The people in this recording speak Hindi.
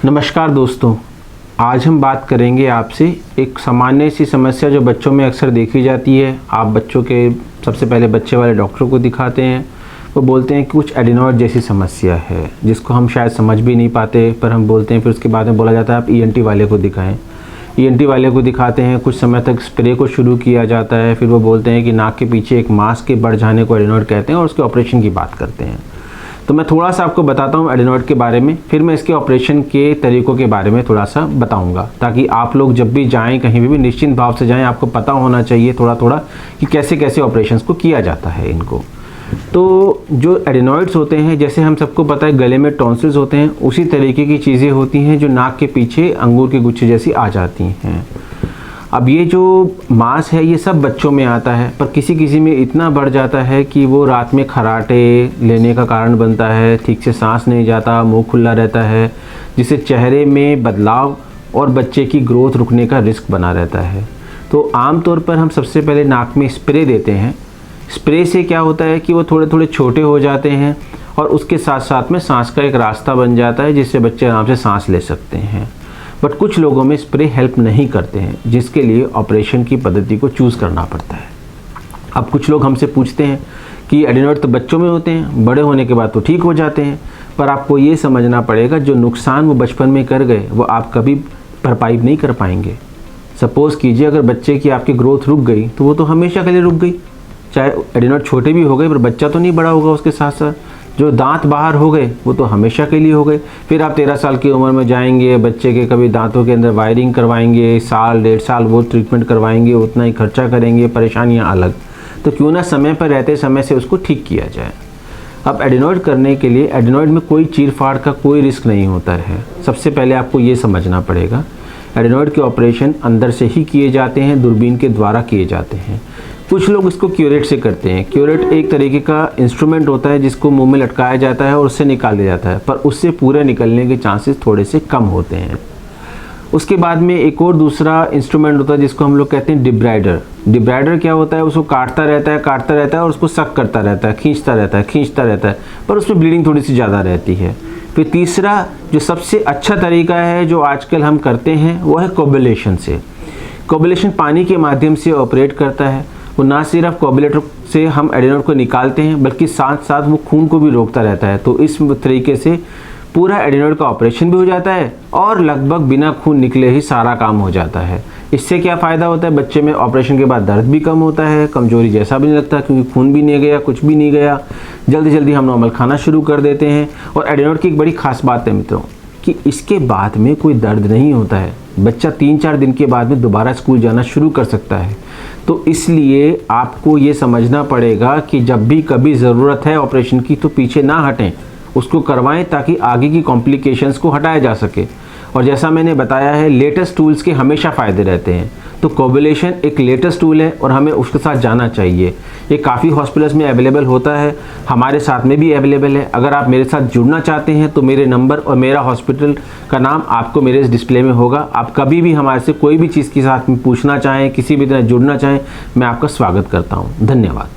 नमस्कार दोस्तों, आज हम बात करेंगे आपसे एक सामान्य सी समस्या जो बच्चों में अक्सर देखी जाती है। आप बच्चों के सबसे पहले बच्चे वाले डॉक्टर को दिखाते हैं, वो बोलते हैं कि कुछ एडिनॉइड जैसी समस्या है जिसको हम शायद समझ भी नहीं पाते, पर हम बोलते हैं। फिर उसके बाद में बोला जाता है आप ईएनटी वाले को दिखाएं। ईएनटी वाले को दिखाते हैं, कुछ समय तक स्प्रे को शुरू किया जाता है। फिर वो बोलते हैं कि नाक के पीछे एक मांस के बढ़ जाने को एडिनॉइड कहते हैं और उसके ऑपरेशन की बात करते हैं। तो मैं थोड़ा सा आपको बताता हूँ एडिनॉइड के बारे में, फिर मैं इसके ऑपरेशन के तरीक़ों के बारे में थोड़ा सा बताऊँगा, ताकि आप लोग जब भी जाएं कहीं भी निश्चिंत भाव से जाएं। आपको पता होना चाहिए थोड़ा थोड़ा कि कैसे कैसे ऑपरेशंस को किया जाता है इनको। तो जो एडिनॉइड्स होते हैं, जैसे हम सबको पता है गले में टॉन्सिल्स होते हैं, उसी तरीके की चीज़ें होती हैं जो नाक के पीछे अंगूर के गुच्छे जैसी आ जाती हैं। अब ये जो मांस है ये सब बच्चों में आता है, पर किसी किसी में इतना बढ़ जाता है कि वो रात में खर्राटे लेने का कारण बनता है, ठीक से सांस नहीं जाता, मुंह खुला रहता है, जिससे चेहरे में बदलाव और बच्चे की ग्रोथ रुकने का रिस्क बना रहता है। तो आमतौर पर हम सबसे पहले नाक में स्प्रे देते हैं। स्प्रे से क्या होता है कि वो थोड़े थोड़े छोटे हो जाते हैं और उसके साथ साथ में सांस का एक रास्ता बन जाता है जिससे बच्चे आराम से सांस ले सकते हैं। बट कुछ लोगों में स्प्रे हेल्प नहीं करते हैं, जिसके लिए ऑपरेशन की पद्धति को चूज़ करना पड़ता है। अब कुछ लोग हमसे पूछते हैं कि एडिनॉइड तो बच्चों में होते हैं, बड़े होने के बाद तो ठीक हो जाते हैं। पर आपको ये समझना पड़ेगा जो नुकसान वो बचपन में कर गए वो आप कभी भरपाई नहीं कर पाएंगे। सपोज़ कीजिए अगर बच्चे की आपकी ग्रोथ रुक गई तो वो तो हमेशा के लिए रुक गई, चाहे एडिनॉइड छोटे भी हो गए, पर बच्चा तो नहीं बड़ा होगा उसके साथ साथ। जो दांत बाहर हो गए वो तो हमेशा के लिए हो गए। फिर आप 13 साल की उम्र में जाएंगे, बच्चे के कभी दांतों के अंदर वायरिंग करवाएंगे, साल 1.5 साल वो ट्रीटमेंट करवाएंगे, उतना ही खर्चा करेंगे, परेशानियां अलग। तो क्यों ना समय पर रहते समय से उसको ठीक किया जाए। अब एडिनॉइड करने के लिए एडिनॉइड में कोई चीर फाड़ का कोई रिस्क नहीं होता है। सबसे पहले आपको ये समझना पड़ेगा एडिनॉइड के ऑपरेशन अंदर से ही किए जाते हैं, दूरबीन के द्वारा किए जाते हैं। कुछ लोग इसको क्यूरेट से करते हैं। क्यूरेट एक तरीके का इंस्ट्रूमेंट होता है जिसको मुंह में लटकाया जाता है और उससे निकाल दिया जाता है, पर उससे पूरे निकलने के चांसेस थोड़े से कम होते हैं। उसके बाद में एक और दूसरा इंस्ट्रूमेंट होता है जिसको हम लोग कहते हैं डिब्राइडर। डिब्राइडर क्या होता है, उसको काटता रहता है और उसको सक करता रहता है, खींचता रहता है, पर उसमें ब्लीडिंग थोड़ी सी ज़्यादा रहती है। फिर तीसरा जो सबसे अच्छा तरीका है जो आजकल हम करते हैं वो है कोबुलेशन से। कोबुलेशन पानी के माध्यम से ऑपरेट करता है। वो ना सिर्फ कोबुलेटर से हम एडिनॉइड को निकालते हैं बल्कि साथ साथ वो खून को भी रोकता रहता है। तो इस तरीके से पूरा एडिनॉइड का ऑपरेशन भी हो जाता है और लगभग बिना खून निकले ही सारा काम हो जाता है। इससे क्या फ़ायदा होता है, बच्चे में ऑपरेशन के बाद दर्द भी कम होता है, कमजोरी जैसा भी नहीं लगता क्योंकि खून भी नहीं गया, कुछ भी नहीं गया। जल्दी जल्दी हम नॉर्मल खाना शुरू कर देते हैं। और एडिनॉइड की एक बड़ी खास बात है मित्रों कि इसके बाद में कोई दर्द नहीं होता है। बच्चा 3-4 दिन के बाद में दोबारा स्कूल जाना शुरू कर सकता है। तो इसलिए आपको ये समझना पड़ेगा कि जब भी कभी ज़रूरत है ऑपरेशन की तो पीछे ना हटें, उसको करवाएं ताकि आगे की कॉम्प्लिकेशंस को हटाया जा सके। और जैसा मैंने बताया है लेटेस्ट टूल्स के हमेशा फ़ायदे रहते हैं। तो कोबुलेशन एक लेटेस्ट टूल है और हमें उसके साथ जाना चाहिए। ये काफ़ी हॉस्पिटल्स में अवेलेबल होता है, हमारे साथ में भी अवेलेबल है। अगर आप मेरे साथ जुड़ना चाहते हैं तो मेरे नंबर और मेरा हॉस्पिटल का नाम आपको मेरे इस डिस्प्ले में होगा। आप कभी भी हमारे से कोई भी चीज़ के साथ में पूछना चाहें, किसी भी तरह जुड़ना चाहें, मैं आपका स्वागत करता हूँ। धन्यवाद।